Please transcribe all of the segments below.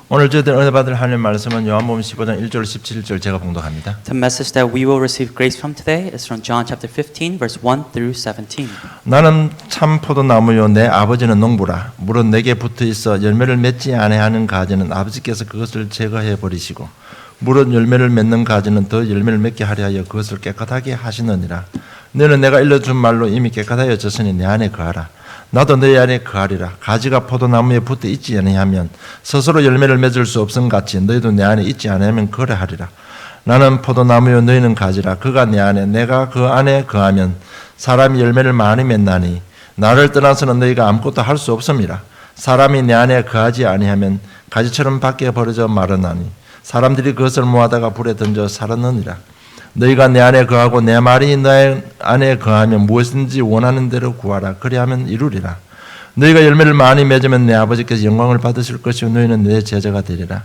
오늘 저희들 은혜 받을 하나님 말씀은 요한복음 15장 1절 17절 제가 봉독합니다. The message that we will receive grace from today is from John chapter 15 verse 1 through 17. 나는 참 포도나무요 내 아버지는 농부라. 물은 내게 붙어 있어 열매를 맺지 아니하는 가지는 아버지께서 그것을 제거해 버리시고 물은 열매를 맺는 가지는 더 열매를 맺게 하려 하여 그것을 깨끗하게 하시느니라. 너는 내가 일러준 말로 이미 깨끗하여졌으니 내 안에 거하라. 나도 너희 안에 거하리라. 가지가 포도나무에 붙어 있지 아니하면 스스로 열매를 맺을 수 없음 같이 너희도 내 안에 있지 아니하면 그러하리라. 나는 포도나무요 너희는 가지라. 그가 내 안에 내가 그 안에 거하면 사람이 열매를 많이 맺나니 나를 떠나서는 너희가 아무것도 할 수 없음이라. 사람이 내 안에 거하지 아니하면 가지처럼 밖에 버려져 마르나니 사람들이 그것을 모아다가 불에 던져 살았느니라. 너희가 내 안에 거하고 내 말이 내 안에 거하면 무엇인지 원하는 대로 구하라. 그리하면 이루리라. 너희가 열매를 많이 맺으면 내 아버지께서 영광을 받으실 것이요 너희는 내 제자가 되리라.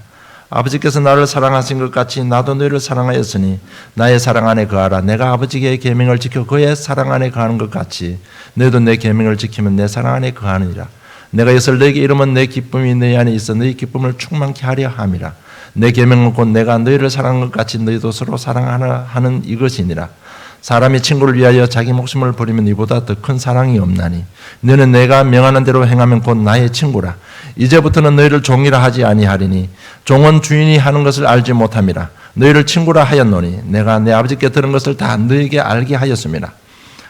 아버지께서 나를 사랑하신 것 같이 나도 너희를 사랑하였으니 나의 사랑 안에 거하라. 내가 아버지의 계명을 지켜 그의 사랑 안에 거하는 것 같이 너희도 내 계명을 지키면 내 사랑 안에 거하느니라. 내가 이것을 너희에게 이르면 내 기쁨이 너희 안에 있어 너희 기쁨을 충만케 하려 함이라. 내 계명은 곧 내가 너희를 사랑한 것 같이 너희도 서로 사랑하라 하는 이것이니라. 사람이 친구를 위하여 자기 목숨을 버리면 이보다 더 큰 사랑이 없나니 너는 내가 명하는 대로 행하면 곧 나의 친구라. 이제부터는 너희를 종이라 하지 아니하리니 종은 주인이 하는 것을 알지 못함이라. 너희를 친구라 하였노니 내가 내 아버지께 들은 것을 다 너희에게 알게 하였음이라.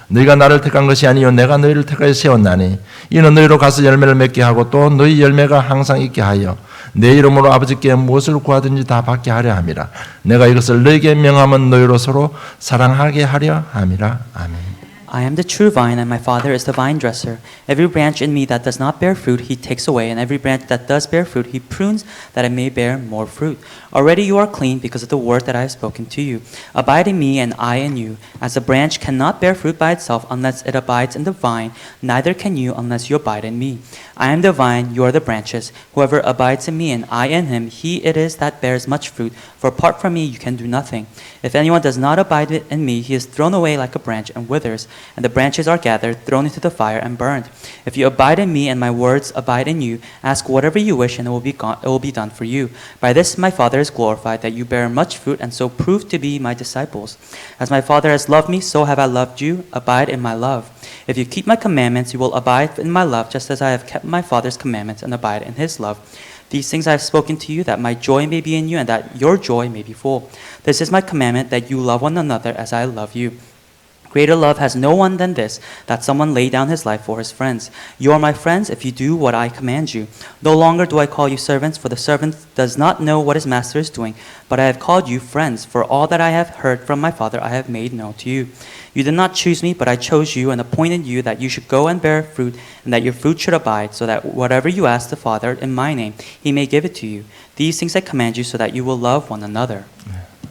너희가 나를 택한 것이 아니요 내가 너희를 택하여 세웠나니 이는 너희로 가서 열매를 맺게 하고 또 너희 열매가 항상 있게 하여 내 이름으로 아버지께 무엇을 구하든지 다 받게 하려 함이라. 내가 이것을 너희에게 명하면 너희로 서로 사랑하게 하려 함이라. 아멘. I am the true vine, and my Father is the vine dresser. Every branch in me that does not bear fruit, he takes away, and every branch that does bear fruit, he prunes, that it may bear more fruit. Already you are clean because of the word that I have spoken to you. Abide in me, and I in you. As a branch cannot bear fruit by itself unless it abides in the vine, neither can you unless you abide in me. I am the vine, you are the branches. Whoever abides in me, and I in him, he it is that bears much fruit. For apart from me, you can do nothing. If anyone does not abide in me, he is thrown away like a branch and withers. And the branches are gathered, thrown into the fire, and burned. If you abide in me, and my words abide in you, ask whatever you wish, and it will be done for you. By this my Father is glorified, that you bear much fruit, and so prove to be my disciples. As my Father has loved me, so have I loved you. Abide in my love. If you keep my commandments, you will abide in my love, just as I have kept my Father's commandments and abide in his love. These things I have spoken to you, that my joy may be in you, and that your joy may be full. This is my commandment, that you love one another as I love you. Greater love has no one than this, that someone lay down his life for his friends. You are my friends if you do what I command you. No longer do I call you servants, for the servant does not know what his master is doing, but I have called you friends, for all that I have heard from my Father I have made known to you. You did not choose me, but I chose you and appointed you that you should go and bear fruit, and that your fruit should abide, so that whatever you ask the Father in my name, he may give it to you. These things I command you, so that you will love one another.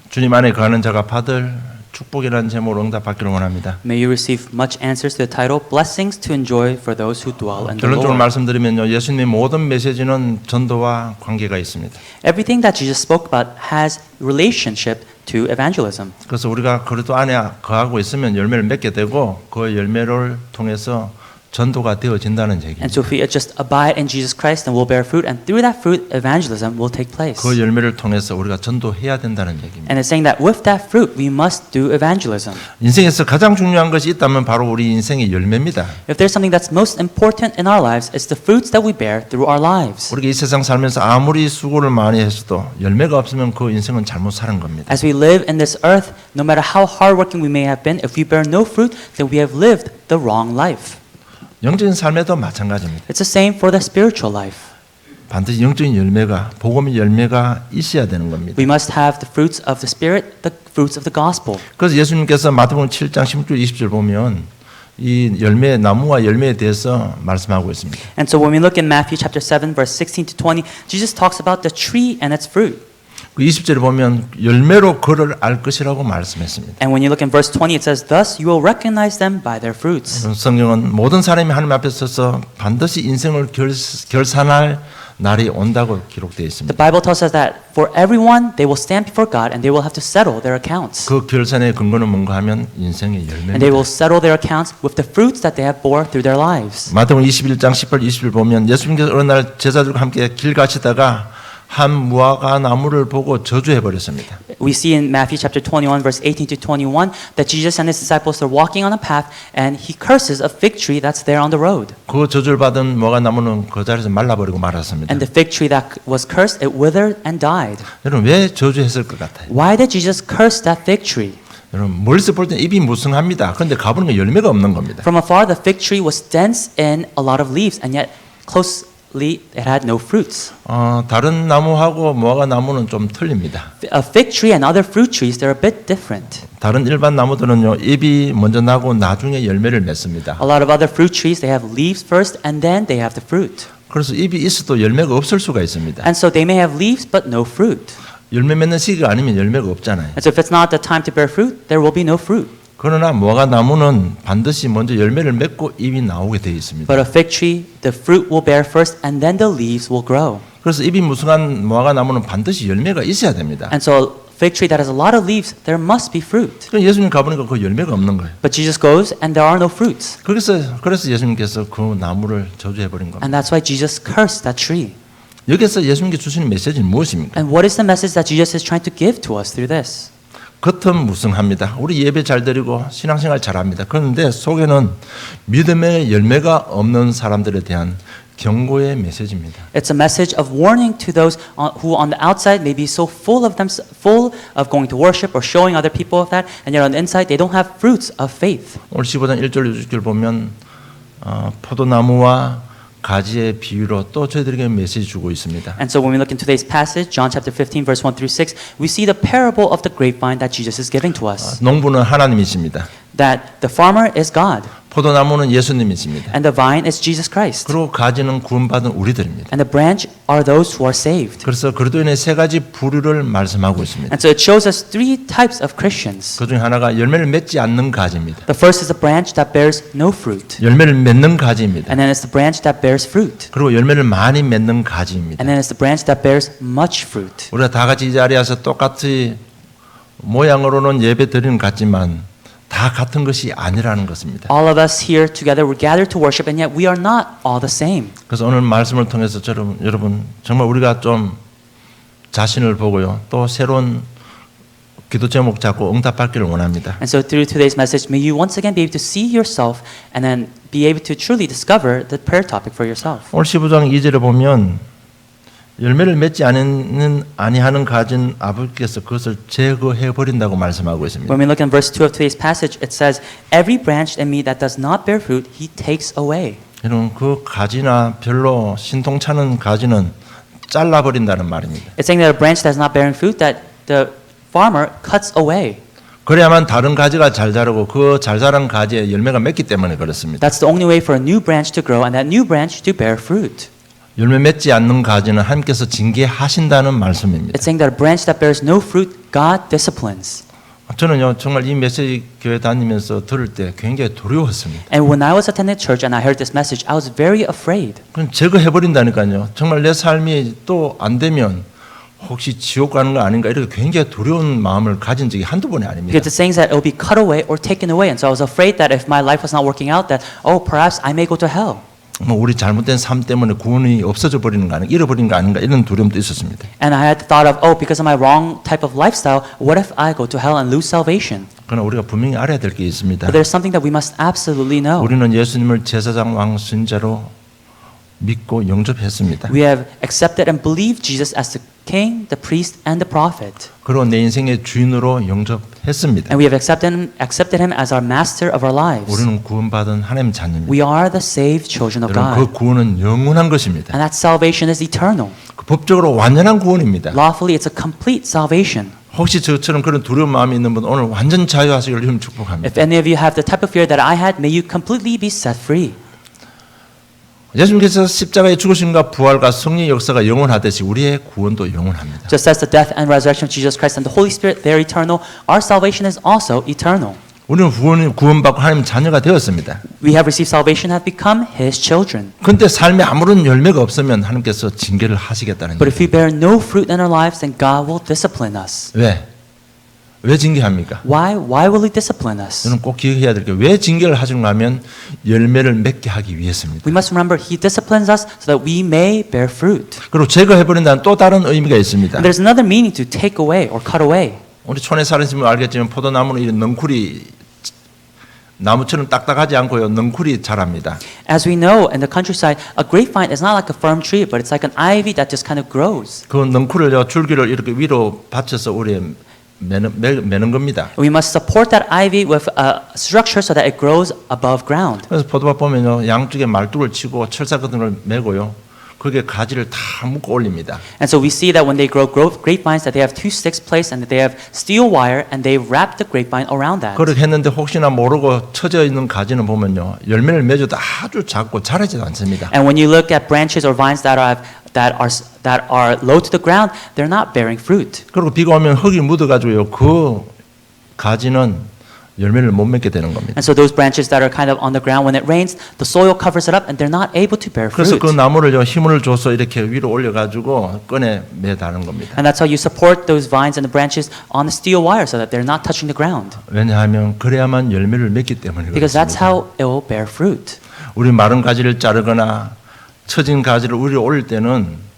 주님 안에 거하는 자가 받을 축복이라는 제목으로 응답받기를 원합니다. May you receive much answers to the title, Blessings to enjoy for those who dwell in the 결론적으로 Lord. 말씀드리면요, 예수님의 모든 메시지는 전도와 관계가 있습니다. Everything that Jesus spoke about has relationship to evangelism. 그래서 우리가 그리스도 안에 거하고 있으면 열매를 맺게 되고 그 열매를 통해서 전도가 되어진다는 얘기입니다. And so if we just abide in Jesus Christ, then we'll bear fruit, and through that fruit, evangelism will take place. 그 열매를 통해서 우리가 전도해야 된다는 얘기입니다. And it's saying that with that fruit, we must do evangelism. 인생에서 가장 중요한 것이 있다면 바로 우리 인생의 열매입니다. If there's something that's most important in our lives, it's the fruits that we bear through our lives. 우리가 이 세상 살면서 아무리 수고를 많이 했어도 열매가 없으면 그 인생은 잘못 사는 겁니다. As we live in this earth, no matter how hardworking we may have been, if we bear no fruit, then we have lived the wrong life. 영적인 삶에도 마찬가지입니다. It's the same for the spiritual life. 반드시 영적인 열매가 복음의 열매가 있어야 되는 겁니다. We must have the fruits of the Spirit, the fruits of the gospel. 그래서 예수님께서 마태복음 7장 16절 20절 보면 이 열매 나무와 열매에 대해서 말씀하고 있습니다. And so when we look in Matthew chapter 7 verse 16 to 20, Jesus talks about the tree and its fruit. 그 20절에 보면 열매로 그를 알 것이라고 말씀했습니다. And when you look in verse 20, it says, "Thus you will recognize them by their fruits." 성경은 모든 사람이 하나님 앞에 서서 반드시 인생을 결산할 날이 온다고 기록되어 있습니다. The Bible tells us that for everyone, they will stand before God and they will have to settle their accounts. 그 결산의 근거는 뭔가 하면 인생의 And they 열매입니다. will settle their accounts with the fruits that they have bore through their lives. 마태복음 21장 18, 20절 보면 예수님께서 어느 날 제자들과 함께 길 가시다가 한 무화과 나무를 보고 저주해 버렸습니다. We see in Matthew chapter 21 verse 18 to 21 that Jesus and his disciples are walking on a path and he curses a fig tree that's there on the road. 그 저주를 받은 무화과 나무는 그 자리에서 말라버리고 말았습니다. And the fig tree that was cursed, it withered and died. 여러분 왜 저주했을 것 같아요? Why did Jesus curse that fig tree? 여러분 멀리서 볼 때 입이 무성합니다. 그런데 가보니까 열매가 없는 겁니다. From afar, the fig tree was dense in a lot of leaves, and yet closely it had no fruits. 다른 나무하고 무화과 나무는 좀 틀립니다. A fig tree and other fruit trees, they're a bit different. 다른 일반 나무들은요 잎이 먼저 나고 나중에 열매를 맺습니다. A lot of other fruit trees, they have leaves first, and then they have the fruit. 그래서 잎이 있어도 열매가 없을 수가 있습니다. And so they may have leaves, but no fruit. 열매 맺는 시기가 아니면 열매가 없잖아요. And so if it's not the time to bear fruit, there will be no fruit. 그러나 무화과 나무는 반드시 먼저 열매를 맺고 잎이 나오게 되어 있습니다. But a fig tree, the fruit will bear first, and then the leaves will grow. 그래서 잎이 무성한 무화과 나무는 반드시 열매가 있어야 됩니다. And so a fig tree that has a lot of leaves, there must be fruit. 그럼 예수님 가보니까 그 열매가 없는 거예요. But Jesus goes, and there are no fruits. 그래서 예수님께서 그 나무를 저주해 버린 겁니다. And that's why Jesus cursed that tree. 여기서 예수님께 주시는 메시지는 무엇입니까? And what is the message that Jesus is trying to give to us through this? 겉은 무성합니다. 우리 예배 잘 드리고 신앙생활 잘합니다. 그런데 속에는 믿음의 열매가 없는 사람들에 대한 경고의 메시지입니다. It's a message of warning to those who on the outside may be so full of going to worship or showing other people of that, and yet on the inside they don't have fruits of faith. 오늘 15장 1절 6절 보면 포도나무와 가지의 비유로 또 저희들에게 메시지 주고 있습니다. And so when we look in today's passage, John chapter 15 verse 1 through 6, we see the parable of the grapevine that Jesus is giving to us. 농부는 하나님이십니다. That the farmer is God, 포도나무는 예수님이십니다. and the vine is Jesus Christ, 그리고 가지는 구원받은 우리들입니다. and the branch are those who are saved. 그래서 그리스도인의 세 가지 부류를 말씀하고 있습니다. And so it shows us three types of Christians. 그 중에 하나가 열매를 맺지 않는 가지입니다. The first is the branch that bears no fruit, 열매를 맺는 가지입니다. and then it's the branch that bears fruit, 그리고 열매를 많이 맺는 가지입니다. and then it's the branch that bears much fruit. 우리가 다 같이 이 자리에서 똑같이 모양으로는 예배 드리는 것 같지만 다 같은 것이 아니라는 것입니다. All of us here together were gathered to worship, and yet we are not all the same. 그래서 오늘 말씀을 통해서 여러분 정말 우리가 좀 자신을 보고요. 또 새로운 기도 제목 잡고 응답받기를 원합니다. And so through today's message, may you once again be able to see yourself and then be able to truly discover the prayer topic for yourself. 오늘 15장 2절에 보면 열매를 맺지 아니하는 가진 아버지께서 그것을 제거해 버린다고 말씀하고 있습니다. When we look in verse 2 of today's passage, it says, "Every branch in me that does not bear fruit, he takes away." 여러분 그 가지나 별로 신통찮은 가지는 잘라 버린다는 말입니다. It's saying that a branch that is not bearing fruit, that the farmer cuts away. 그래야만 다른 가지가 잘 자라고 그 잘 자란 가지에 열매가 맺기 때문에 그렇습니다. That's the only way for a new branch to grow and that new branch to bear fruit. 열매 맺지 않는 가지는 하나님께서 징계하신다는 말씀입니다. It's saying that a branch that bears no fruit, God disciplines. 저는요 정말 이 메시지 교회 다니면서 들을 때 굉장히 두려웠습니다. And when I was attending church and I heard this message, I was very afraid. 그럼 제거해 버린다니까요. 정말 내 삶이 또 안 되면 혹시 지옥 가는 거 아닌가 이렇게 굉장히 두려운 마음을 가진 적이 한두 번이 아닙니다. Because it's saying that it will be cut away or taken away. And so I was afraid that if my life was not working out, that, oh, perhaps I may go to hell. 뭐 우리 잘못된 삶 때문에 구원이 없어져 버리는 거 아닌가, 잃어버린 거 아닌가 이런 두려움도 있었습니다. And I had the thought of, oh, because of my wrong type of lifestyle, what if I go to hell and lose salvation? 그러나 우리가 분명히 알아야 될 게 있습니다. But there's something that we must absolutely know. 우리는 예수님을 제사장 왕 순자로 믿고 영접했습니다. We have accepted and believed Jesus as the king, the priest, and the prophet. 그리고 내 인생의 주인으로 영접했습니다. And we have accepted him as our master of our lives. 우리는 구원받은 하나님 자녀입니다. We are the saved children of 여러분 그 God. 구원은 영원한 것입니다. And that salvation is eternal. 그 법적으로 완전한 구원입니다. Lawfully, it's a complete salvation. 혹시 저처럼 그런 두려운 마음이 있는 분 오늘 완전 자유하시기를 좀 축복합니다. If any of you have the type of fear that I had, may you completely be set free. 예수님께서 십자가의 죽으심과 부활과 성령의 역사가 영원하듯이 우리의 구원도 영원합니다. Just as the death and resurrection of Jesus Christ and the Holy Spirit, they're eternal, our salvation is also eternal. 우리는 구원받고 하나님 자녀가 되었습니다. We have received salvation, have become His children. 그런데 삶에 아무런 열매가 없으면 하나님께서 징계를 하시겠다는 But if we 얘기입니다. bear no fruit in our lives, then God will discipline us. 왜? 왜 징계합니까? Why will He discipline us? 저는 꼭 기억해야 될 게 왜 징계를 하시는가 하면 열매를 맺게 하기 위해서입니다. We must remember He disciplines us so that we may bear fruit. 그리고 제거해버린다는 또 다른 의미가 있습니다. And there's another meaning to take away or cut away. 우리 촌에 사시면 알겠지만 포도나무는 이런 넝쿨이 나무처럼 딱딱하지 않고요. 넝쿨이 자랍니다. As we know in the countryside, a grapevine is not like a firm tree, but it's like an ivy that just kind of grows. 그 넝쿨을요 줄기를 이렇게 위로 받쳐서 우리 매는 겁니다. We must support that ivy with a structure so that it grows above ground. 그래서 포도밭 보면요 양쪽에 말뚝을 치고 철사 같은 걸 매고요. 그게 가지를 다 묶어 올립니다. And so we see that when they grow grapevines, that they have two sticks placed and that they have steel wire and they wrap the grapevine around that. 그렇게 했는데 혹시나 모르고 처져 있는 가지는 보면요 열매를 맺어도 아주 작고 자라지도 않습니다. And when you look at branches or vines that are low to the ground, they're not bearing fruit. 그리고 비가 오면 흙이 묻어가지고요 그 가지는 열매를 못 맺게 되는 겁니다. And so those branches that are kind of on the ground, when it rains, the soil covers it up and they're not able to bear 그래서 fruit. 그 나무를요 힘을 줘서 이렇게 위로 올려가지고 꺼내 매다는 겁니다. And that's how you support those vines and the branches on the steel wire so that they're not touching the ground. 왜냐하면 그래야만 열매를 맺기 때문에 Because that's 그렇습니다. how it will bear fruit. 우리 마른 가지를 자르거나 처진 가지를 위로 올릴 때는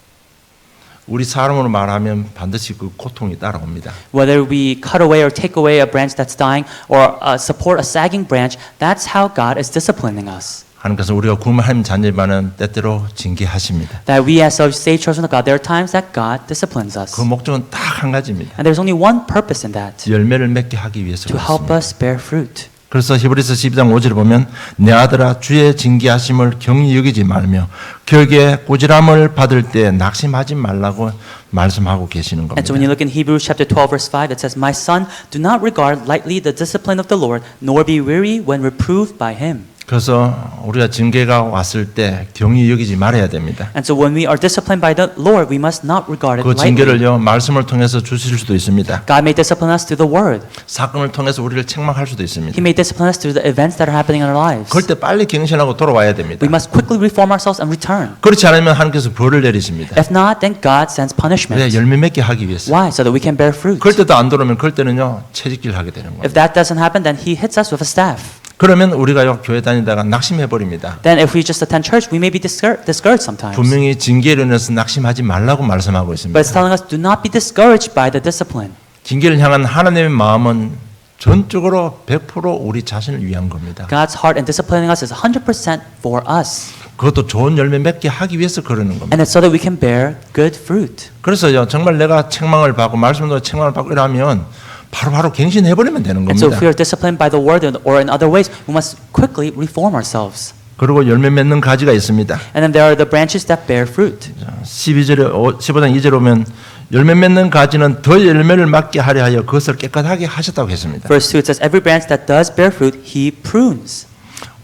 우리 사람으로 말하면 반드시 그 고통이 따라옵니다. Whether we cut away or take away a branch that's dying or support a sagging branch, that's how God is disciplining us. 하나님께서 우리가 구원을 하나님 자녀이면은 때때로 징계하십니다. That we as saved children of God, there are times that God disciplines us. 그 목적은 딱 한 가지입니다. And there's only one purpose in that, 열매를 맺게 하기 위해서 to help 그렇습니다. us bear fruit. 그래서 히브리서 12장 5절에 보면 내 아들아 주의 징계하심을 경히 여기지 말며 결국에 꾸지람을 받을 때 낙심하지 말라고 말씀하고 계시는 And so when you 겁니다. look in Hebrews chapter 12 verse 5, it says, My son, do not regard lightly the discipline of the Lord, nor be weary when reproved by him. 그래서 우리가 징계가 왔을 때 경히 여기지 말아야 됩니다. And so when we are disciplined by the Lord, we must not regard it 그 lightly. 징계를요 말씀을 통해서 주실 수도 있습니다. God may discipline us through the word. 사건을 통해서 우리를 책망할 수도 있습니다. He may discipline us through the events that are happening in our lives. 그럴 때 빨리 경신하고 돌아와야 됩니다. We must quickly reform ourselves and return. 그렇지 않으면 하나님께서 벌을 내리십니다. If not, then God sends punishment. 왜 열매 맺게 하기 위해서. Why? So that we can bear fruit. 그럴 때도 안 돌아오면 그럴 때는요 채찍질 하게 되는 거예요. If that doesn't happen, then He hits us with a staff. 그러면 우리가요 교회 다니다가 낙심해 버립니다. Then if we just attend church, we may be discouraged sometimes. 분명히 징계로 인해서 낙심하지 말라고 말씀하고 But 있습니다. it's telling us, do not be discouraged by the discipline. 징계를 향한 하나님의 마음은 전적으로 100% 우리 자신을 위한 겁니다. God's heart in disciplining us is 100% for us. 그것도 좋은 열매 맺게 하기 위해서 그러는 겁니다. And it's so that we can bear good fruit. 그래서요 정말 내가 책망을 받고 말씀으로 책망을 받고 이러면 바로 갱신해 버리면 되는 And so if 겁니다. we are disciplined by the word or in other ways, we must quickly reform ourselves. 그리고 열매 맺는 가지가 있습니다. And then there are the branches that bear fruit. 15장 2절에 오면 열매 맺는 가지는 더 열매를 맺게 하려 하여 그것을 깨끗하게 하셨다고 했습니다. Verse 2, it says, Every branch that does bear fruit, He prunes.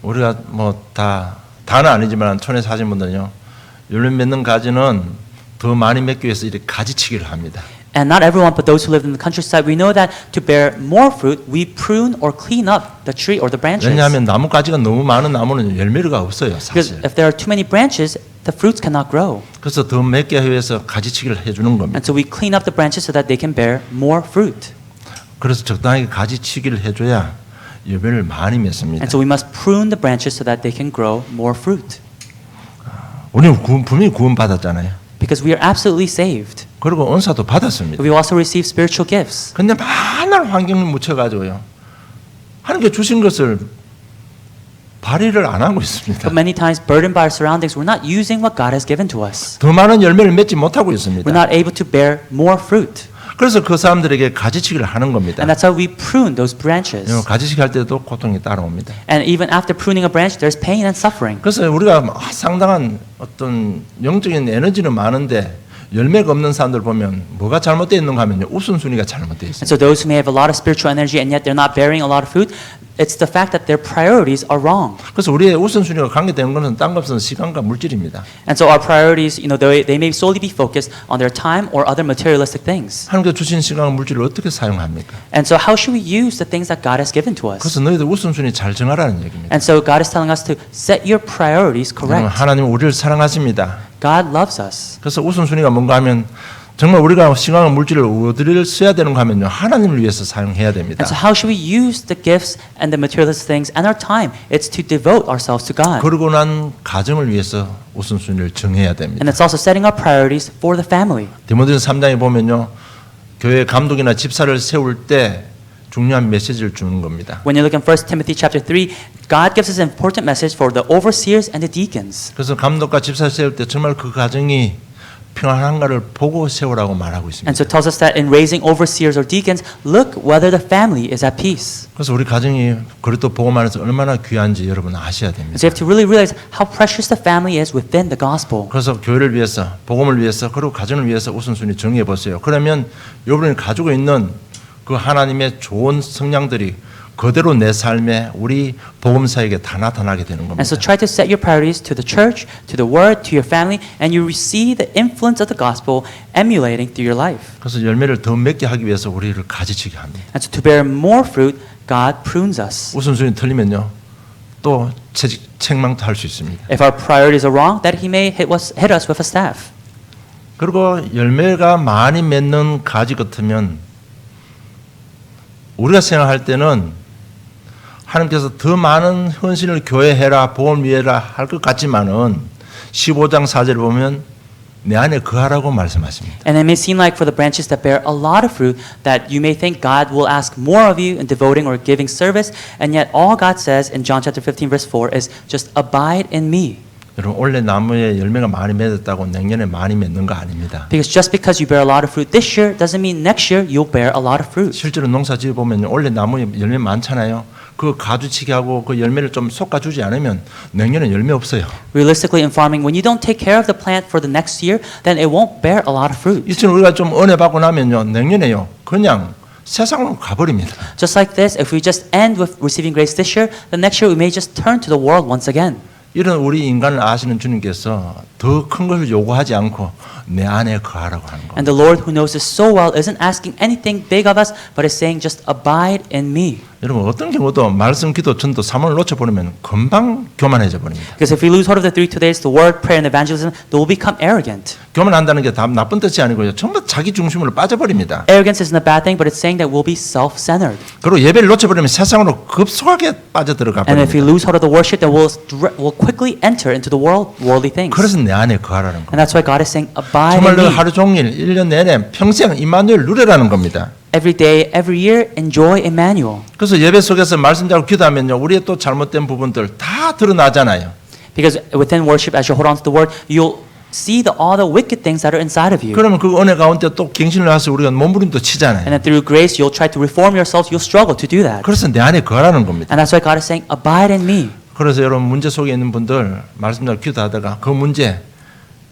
우리가 뭐 다는 아니지만 촌에 사신 분들은요 열매 맺는 가지는 더 많이 맺기 위해서 이렇게 가지치기를 합니다. And not everyone, but those who live in the countryside, we know that to bear more fruit, we prune or clean up the tree or the branches. 왜냐하면 나무 가지가 너무 많은 나무는 열매가 없어요 Because 사실. if there are too many branches, the fruits cannot grow. 그래서 더 맺게 하기 위해서 가지치기를 해주는 겁니다. And so we clean up the branches so that they can bear more fruit. 그래서 적당하게 가지치기를 해줘야 열매를 많이 맺습니다. And so we must prune the branches so that they can grow more fruit. 우리는 분명히 구원 받았잖아요. Because we are absolutely saved. 그리고 은사도 받았습니다. We also receive spiritual gifts. 근데 맨날 환경에 묻혀가지고요. 하나님께 주신 것을 발휘를 안 하고 있습니다. But many times, burdened by our surroundings, we're not using what God has given to us. 더 많은 열매를 맺지 못하고 We're 있습니다. not able to bear more fruit. 그래서 그 사람들에게 가지치기를 하는 겁니다. And that's how we prune those branches. 가지치기 할 때도 고통이 따라옵니다. And even after pruning a branch, there's pain and suffering. 그래서 우리가 상당한 어떤 영적인 에너지는 많은데 열매가 없는 사람들 보면 뭐가 잘못되어 있는가 하면요. 우선순위가 잘못되어 And 있습니다. so those who may have a lot of spiritual energy and yet they're not bearing a lot of fruit, it's the fact that their priorities are wrong. 그래서 우리의 우선순위가 관계되는 것은 딴 것 없어서 시간과 물질입니다. And so our priorities, they may solely be focused on their time or other materialistic things. 하나님께 주신 시간과 물질을 어떻게 사용합니까? And so how should we use the things that God has given to us? 그래서 너희들 우선순위 잘 정하라는 얘기입니다. And so God is telling us to set your priorities correct. 하나님은 우리를 사랑하십니다. God loves us. 그래서 우선순위가 뭔가 하면 정말 우리가 시간과 물질을 어디를 써야 되는가 하면요. 하나님을 위해서 사용해야 됩니다. And so how should we use the gifts and the materialistic things and our time? It's to devote ourselves to God. 그러고 난 가정을 위해서 우선순위를 정해야 됩니다. And it's also setting our priorities for the family. 디모데전서 3장에 보면요. 교회 감독이나 집사를 세울 때 중요한 메시지를 주는 겁니다. When you look in 1 Timothy chapter 3, God gives us an important message for the overseers and the deacons. 그래서 감독과 집사를 세울 때 정말 그 가정이 평안한가를 보고 세우라고 말하고 있습니다. And so it tells us that in raising overseers or deacons, look whether the family is at peace. 그래서 우리 가정이 그리스도 복음 안에서 얼마나 귀한지 여러분 아셔야 됩니다. So you have to really realize how precious the family is within the gospel. 그래서 교회를 위해서, 복음을 위해서, 그리고 가정을 위해서 우선순위 정해 보세요. 그러면 여러분이 가지고 있는 그 하나님의 좋은 성향들이 그대로 내 삶에 우리 복음사에게 다 나타나게 되는 겁니다. And so try to set your priorities to the church, to the word, to your family, and you receive the influence of the gospel emulating through your life. 그래서 열매를 더 맺게 하기 위해서 우리를 가지치게 합니다. And so to bear more fruit, God prunes us. 우선순위 틀리면요, 또 책망도 할 수 있습니다. If our priorities are wrong, that He may hit us with a staff. 그리고 열매가 많이 맺는 가지 같으면 우리가 생각할 때는 하나님께서 더 많은 헌신을 교회에 해라, 복음 위해라 할 것 같지만은 15장 4절을 보면 내 안에 거하라고 말씀하십니다. And it may seem like for the branches that bear a lot of fruit that you may think God will ask more of you in devoting or giving service, and yet all God says in John chapter 15 verse 4 is just abide in me. 여러분 올해 나무에 열매가 많이 맺었다고 내년에 많이 맺는 거 아닙니다. Because just because you bear a lot of fruit this year doesn't mean next year you'll bear a lot of fruit. 실제로 농사 지어 보면 올해 나무에 열매 많잖아요. 그 가주치기 하고 그 열매를 좀 솎아주지 않으면 내년에 열매 없어요. Realistically in farming, when you don't take care of the plant for the next year, then it won't bear a lot of fruit. 이처럼 우리가 좀 은혜 받고 나면요, 내년에요 그냥 세상으로 가버립니다. Just like this, if we just end with receiving grace this year, the next year we may just turn to the world once again. 이런 우리 인간을 아시는 주님께서 더 큰 것을 요구하지 않고 내 안에 거하라고 하는 겁니다. And the Lord who knows us so well isn't asking anything big of us, but is saying just abide in me. 여러분 어떤 경우도 말씀, 기도, 전도, 사명을 놓쳐버리면 금방 교만해져 버립니다. Because if we lose hold of the 3 days, the word, prayer, and evangelism, they will become arrogant. 교만한다는 게 다 나쁜 뜻이 아니고요. 전부 자기 중심으로 빠져버립니다. Arrogance isn't a bad thing, but it's saying that we'll be self-centered. 그리고 예배를 놓쳐버리면 세상으로 급속하게 빠져들어가 And if we 버립니다. lose hold of the worship, then we'll quickly enter into the worldly things. 그래서 내 안에 거하라는 겁니다. And that's why God is saying, abide 정말 in 너 me. 하루 종일 1년 내내 평생 임마누엘 누리라는 겁니다. Every day, every year, enjoy Emmanuel. 그래서 예배 속에서 말씀 잡고 기도하면요, 우리의 또 잘못된 부분들 다 드러나잖아요. Because within worship, as you hold on to the word, you'll see all the wicked things that are inside of you. 그러면 그 은혜 가운데 또 갱신을 해서 우리가 몸부림도 치잖아요. And then through grace, you'll try to reform yourselves. You'll struggle to do that. 그래서 내 안에 거하라는 겁니다. And that's why God is saying, abide in me. 그래서 여러분 문제 속에 있는 분들 말씀 잡고 기도하다가 그 문제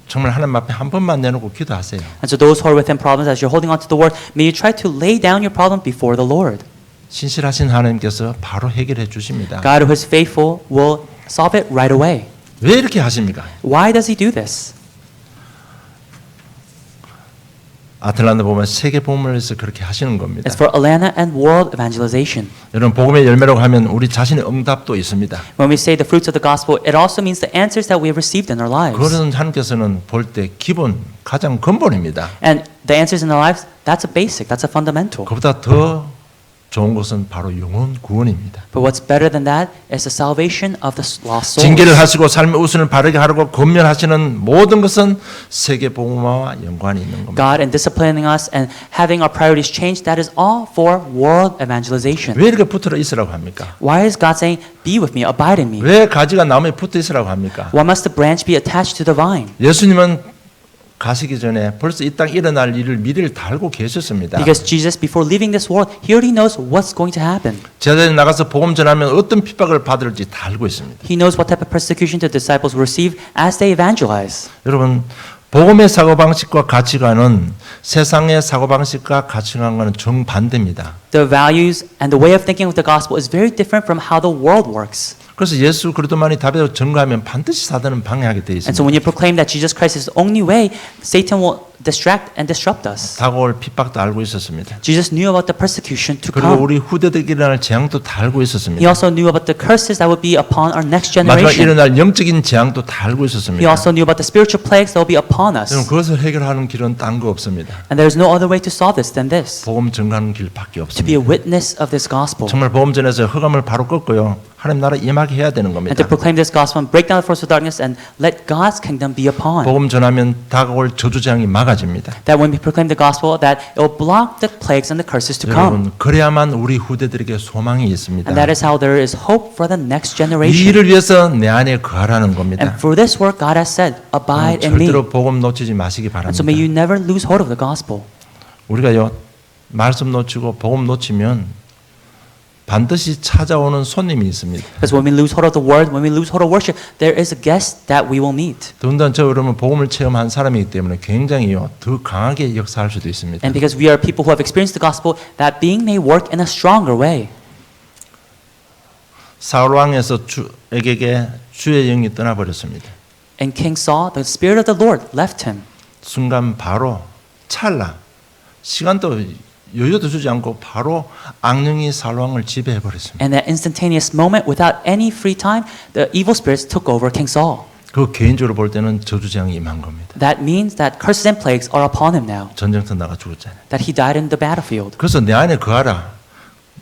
정말 하나님 앞에 한 번만 내놓고 기도하세요. And so those who are within problems, as you're holding on to the word, may you try to lay down your problem before the Lord. 신실하신 하나님께서 바로 해결해 주십니다. God who is faithful will solve it right away. 왜 이렇게 하십니까? Why does He do this? 아틀란타 보면 세계 복음을 위해서 그렇게 하시는 겁니다. It's for Atlanta and world evangelization. 여러분 복음의 열매라고 하면 우리 자신의 응답도 있습니다. When we say the fruits of the gospel, it also means the answers that we have received in our lives. 그것은 하나님께서는 볼 때 기본 가장 근본입니다. And the answers in our lives, that's a basic, that's a fundamental. 그보다 더 좋은 것은 바로 영혼 구원입니다. But what's better than that is the salvation of the lost souls. 징계를 하시고 삶의 우선을 바르게 하라고 권면하시는 모든 것은 세계 복음화와 연관이 있는 겁니다. God in disciplining us and having our priorities changed, that is all for world evangelization. 왜 이렇게 붙어 있으라고 합니까? Why is God saying, be with me, abide in me? 왜 가지가 나무에 붙어 있으라고 합니까? Why must the branch be attached to the vine? 예수님은 가시기 전에 벌써 이 땅 일어날 일을 미리를 다 알고 계셨습니다. Because Jesus, before leaving this world, He already knows what's going to happen. 제자들이 나가서 복음 전하면 어떤 핍박을 받을지 다 알고 있습니다. He knows what type of persecution the disciples will receive as they evangelize. 여러분 복음의 사고방식과 가치관은 세상의 사고방식과 가치관과는 정반대입니다. The values and the way of thinking with the gospel is very different from how the world works. 그래서 예수 그리스도만이 답이라고 증거하면 반드시 사단은 방해하게 되어 And so 있습니다. when you proclaim that Jesus Christ is the only way, Satan will distract and disrupt us. 다가올 핍박도 알고 있었습니다. Jesus knew about the persecution to 그리고 come. 우리 후대들에게 일어날 재앙도 다 알고 He 있었습니다. also knew about the curses that would be upon our next 마지막 generation. 일어날 영적인 재앙도 다 알고 He 있었습니다. also knew about the spiritual plagues that will be upon upon 여러분 us. 그것을 해결하는 길은 딴 거 없습니다. And there is no other way to solve this than this. 복음 전가하는 길밖에 To be a 없습니다. witness of this gospel. 정말 복음 전에서 흑암을 바로 꺾고요. 하나님 나라 임하게 해야 되는 겁니다. And to proclaim this gospel and break down the force of darkness and let God's kingdom be upon. 복음 전하면 다가올 저주재앙이 막아집니다. That when we proclaim the gospel, that it will block the plagues and the curses to come. 여러분 그래야만 우리 후대들에게 소망이 있습니다. And that is how there is hope for the next 이 generation. 일을 위해서 내 안에 거하라는 겁니다. And for this work, God has said, abide in me. 절대로 복음 놓치지 마시기 And 바랍니다. so may you never lose hold of the gospel. 우리가요 말씀 놓치고 복음 놓치면 반드시 찾아오는 손님이 있습니다. Because when we lose hold of the word, when we lose hold of worship, there is a guest that we will meet. 더군다나 저 여러분 복음을 체험한 사람이기 때문에 굉장히요 더 강하게 역사할 수도 있습니다. And because we are people who have experienced the gospel, that being may work in a stronger way. 사울 왕에서 에게게 주의 영이 떠나버렸습니다. And King Saul, the Spirit of the Lord left him. 순간 바로 찰나 시간도 여유도 주지 않고 바로 악령이 사울 왕을 지배해 버렸습니다. And that instantaneous moment, without any free time, the evil spirits took over King Saul. 그 개인적으로 볼 때는 저주재앙이 임한 겁니다. That means that curses and plagues are upon him now. 전쟁터 나가 죽었잖아요. That he died in the battlefield. 그래서 내 안에 거하라.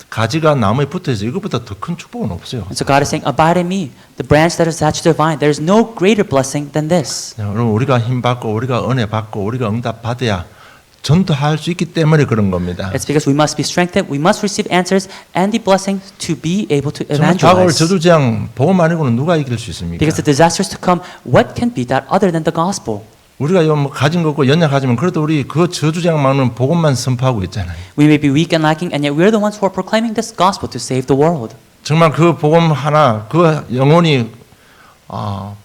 가지가 나무에 붙어있어 이것보다 더 큰 축복은 없어요. And so God is saying, abide in me, the branch that is attached to the vine. There is no greater blessing than this. 여러분 우리가 힘 받고 우리가 은혜 받고 우리가 응답 받아야 전도할 수 있기 때문에 그런 겁니다. It's because we must be strengthened, we must receive answers and the blessing to be able to 정말 다가올 evangelize. 저주재앙 복음 아니고는 누가 이길 수 있습니까? Because the disasters to come, what can beat that other than the gospel? 우리가 뭐 가진 거 없고 연약하지만 그래도 우리 그 저주재앙 막는 복음만 선포하고 있잖아요. We may be weak and lacking, and yet we're the ones who are proclaiming this gospel to save the world. 정말 그 복음 하나 그 영혼이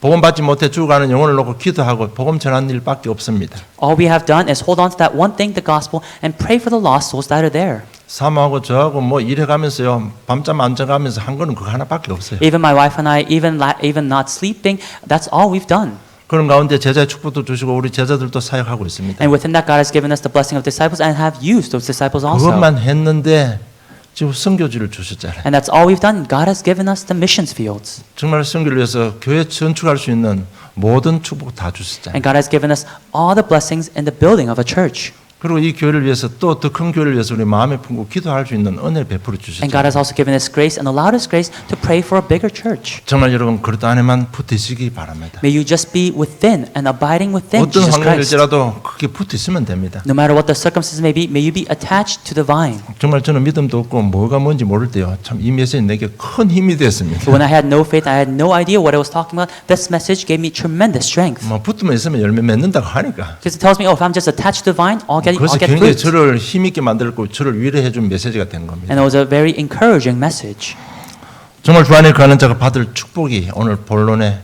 복음 받지 못해 죽어가는 영혼을 놓고 기도하고 복음 전하는 일밖에 없습니다. All we have done is hold on to that one thing, the gospel, and pray for the lost souls that are there. 사모하고 저하고 뭐 일해가면서요 밤잠 안 자가면서 한 거는 그거 하나밖에 없어요. Even my wife and I, even not sleeping, that's all we've done. 그런 가운데 제자의 축복도 주시고 우리 제자들도 사역하고 있습니다. And within that, God has given us the blessing of disciples and have used those disciples also. 그것만 했는데 지금 선교지를 주셨잖아요. And that's all we've done. God has given us the missions fields. 정말 선교를 위해서 교회 건축할 수 있는 모든 축복 다 주셨잖아요. And God has given us all the blessings in the building of a church. 그리고 이 교회를 위해서 또 더 큰 교회를 위해서 우리 마음에 품고 기도할 수 있는 은혜를 베풀어 And God 주셨잖아요. has also given us grace and allowed us grace to pray for a bigger church. 정말 여러분 그릇 안에만 붙으시기 바랍니다. May you just be within and abiding within 어떤 Jesus Christ. 환경일지라도 그게 붙어 있으면 됩니다. No matter what the circumstances may be, may you be attached to the vine. 정말 저는 믿음도 없고 뭐가 뭔지 모를 때요. 참 이 메시지 내게 큰 힘이 됐습니다. So when I had no faith, I had no idea what I was talking about. This message gave me tremendous strength. 뭐 붙으면 있으면 열매 맺는다고 하니까. Because it tells me, oh, if I'm just attached to the vine, I'll get 그래서 굉장히 fruit. 저를 힘있게 만들고 저를 위로해 준 메시지가 된 겁니다. And it was a very encouraging message. 정말 주 안에 거하는 자가 받을 축복이 오늘 본문에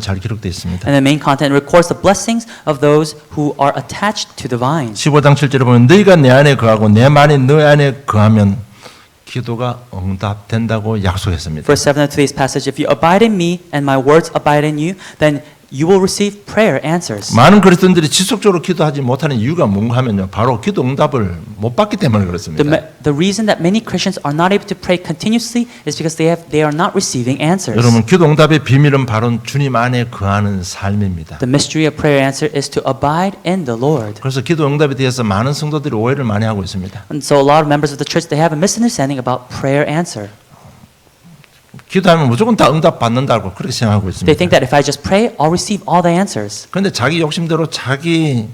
잘 기록되어 있습니다. And the main content records the blessings of those who are attached to the vine. 15장 7절에 보면 너희가 내 안에 거하고 내 말이 너희 안에 거하면 기도가 응답된다고 약속했습니다. Verse 7 of today's passage, if you abide in me and my words abide in you, then you will receive prayer answers. 많은 그리스도인들이 지속적으로 기도하지 못하는 이유가 뭔가 하면요. 바로 기도 응답을 못 받기 때문에 그렇습니다. The reason that many Christians are not able to pray continuously is because they are not receiving answers. 여러분 기도 응답의 비밀은 바로 주님 안에 거하는 삶입니다. The mystery of prayer answer is to abide in the Lord. 그래서 기도 응답에 대해서 많은 성도들이 오해를 많이 하고 있습니다. And so a lot of members of the church, they have a misunderstanding about prayer answer. 기도하면 무조건 다 응답 받는다고 그렇게 생각하고 They 있습니다. think that if I just pray, I'll receive all the answers. 그런데 자기 욕심대로 자기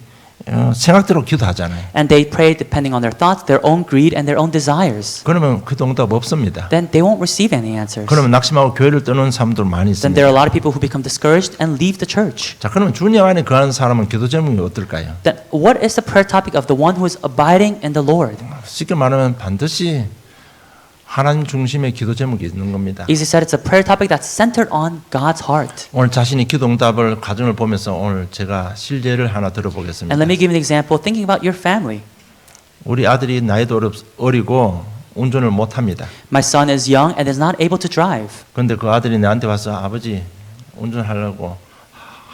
생각대로 기도하잖아요. And they pray depending on their thoughts, their own greed, and their own desires. 그러면 기도 응답 없습니다. Then they won't receive any answers. 그러면 낙심하고 교회를 떠나는 사람들 많이 Then there are 있습니다. a lot of people who become discouraged and leave the church. 자, 그러면 주님 안에 거하는 사람은 기도 제목이 어떨까요? Then what is the prayer topic of the one who is abiding in the Lord? 쉽게 말하면 반드시 하나님 중심의 기도 제목이 있는 겁니다. Easy said, it's a prayer topic that's centered on God's heart. 오늘 자신이 기도 응답을 가정을 보면서 오늘 제가 실제를 하나 들어보겠습니다. And let me give you an example thinking about your family. 우리 아들이 나이도 어리고 운전을 못합니다. My son is young and is not able to drive. 그런데 그 아들이 나한테 와서 아버지 운전하려고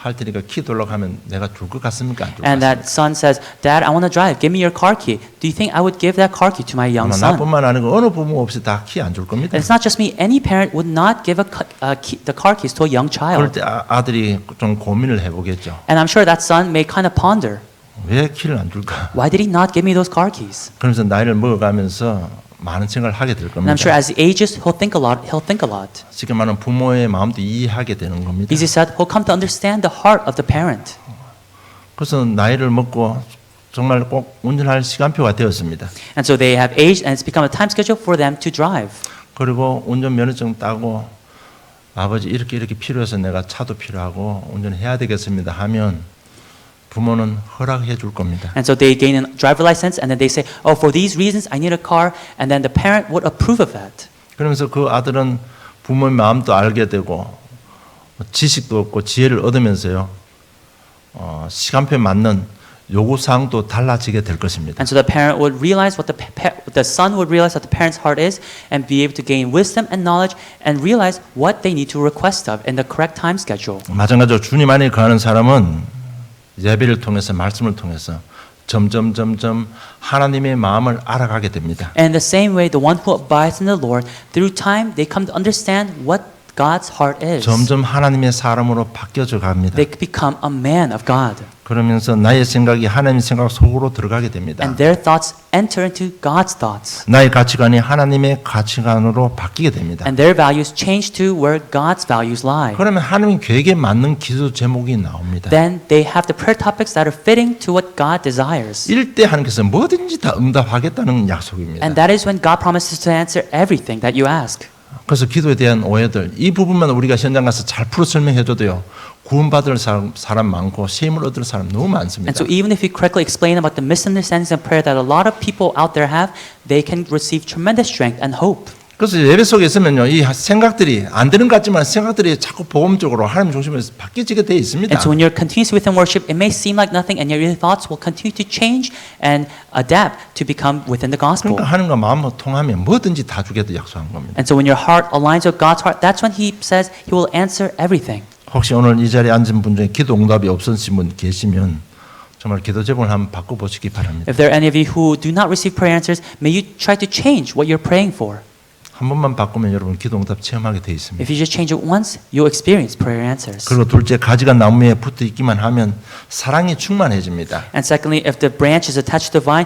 할 테니까 키 돌라고 하면 내가 줄 것 같습니까? 안 줄 것 And 같습니까? that son says, Dad, I want to drive. Give me your car key. Do you think I would give that car key to my young 아마 son? 나뿐만 아니고 어느 부모 없이 다 키 안 줄 겁니다. And it's not just me. Any parent would not give the car keys to a young 그럴 child. 때 아들이 좀 고민을 해보겠죠. And I'm sure that son may kind of ponder, 왜 키를 안 줄까? why did he not give me those car keys? 그러면서 나이를 먹어가면서 많은 생각을 하게 될 And I'm sure 겁니다. as he ages, he'll think a lot. 쉽게 말하면 부모의 마음도 이해하게 되는 겁니다. Easy said, he'll come to understand the heart of the parent. 그래서 나이를 먹고 정말 꼭 운전할 시간표가 되었습니다. And so they have aged, and it's become a time schedule for them to drive. 그리고 운전 면허증 따고 아버지 이렇게 필요해서 내가 차도 필요하고 운전해야 되겠습니다 하면 부모는 허락해 줄 겁니다. And so they gain a driver license, and then they say, oh, for these reasons, I need a car, and then the parent would approve of that. 그러면서 그 아들은 부모의 마음도 알게 되고 지식도 얻고 지혜를 얻으면서요 시간표에 맞는 요구 사항도 달라지게 될 것입니다. And so the parent would realize what the son would realize what the parent's heart is, and be able to gain wisdom and knowledge, and realize what they need to request of in the correct time schedule. 마찬가지로 주님 안에 거하는 사람은 예배를 통해서 말씀을 통해서 점점 하나님의 마음을 알아가게 됩니다. And the same way, the one who abides in the Lord, through time, they come to understand what God's heart is. 점점 하나님의 사람으로 바뀌어져 갑니다. They become a man of God. 그러면서 나의 생각이 하나님의 생각 속으로 들어가게 됩니다. And their thoughts enter into God's thoughts. 나의 가치관이 하나님의 가치관으로 바뀌게 됩니다. And their values change to where God's values lie. 그러면 하나님 계획에 맞는 기도 제목이 나옵니다. Then they have the prayer topics that are fitting to what God desires. 이럴 때 하나님께서 뭐든지 다 응답하겠다는 약속입니다. And that is when God promises to answer everything that you ask. 그래서 기도에 대한 오해들 이 부분만 우리가 현장 가서 잘 풀어 설명해줘도요 구원받을 사람 많고 세임을 얻을 사람 너무 많습니다. And so even if you correctly explain about the misunderstandings of prayer that a lot of people out there have, they can receive tremendous strength and hope. 그래서 예배 속에 있으면요 이 생각들이 안 되는 것 같지만 생각들이 자꾸 복음적으로 하나님 중심으로 바뀌지게 돼 있습니다. And so when you're continuously within worship, it may seem like nothing, and yet your thoughts will continue to change and adapt to become within the gospel. 그러니까 하나님과 마음을 통하면 뭐든지 다 주겠다 약속한 겁니다. And so when your heart aligns with God's heart, that's when He says He will answer everything. 혹시 오늘 이 자리에 앉은 분 중에 기도 응답이 없으신 분 계시면 정말 기도 제목을 한번 바꿔보시기 바랍니다. If there are any of you who do not receive prayer answers, may you try to change what you're praying for. 한 번만 바꾸면 여러분 기도 응답 체험하게 돼 있습니다. If you just change it once, you'll experience prayer answers. 그리고 둘째 가지가 나무에 붙어 있기만 하면 사랑이 충만해집니다. And secondly, if the branch is attached to the vine,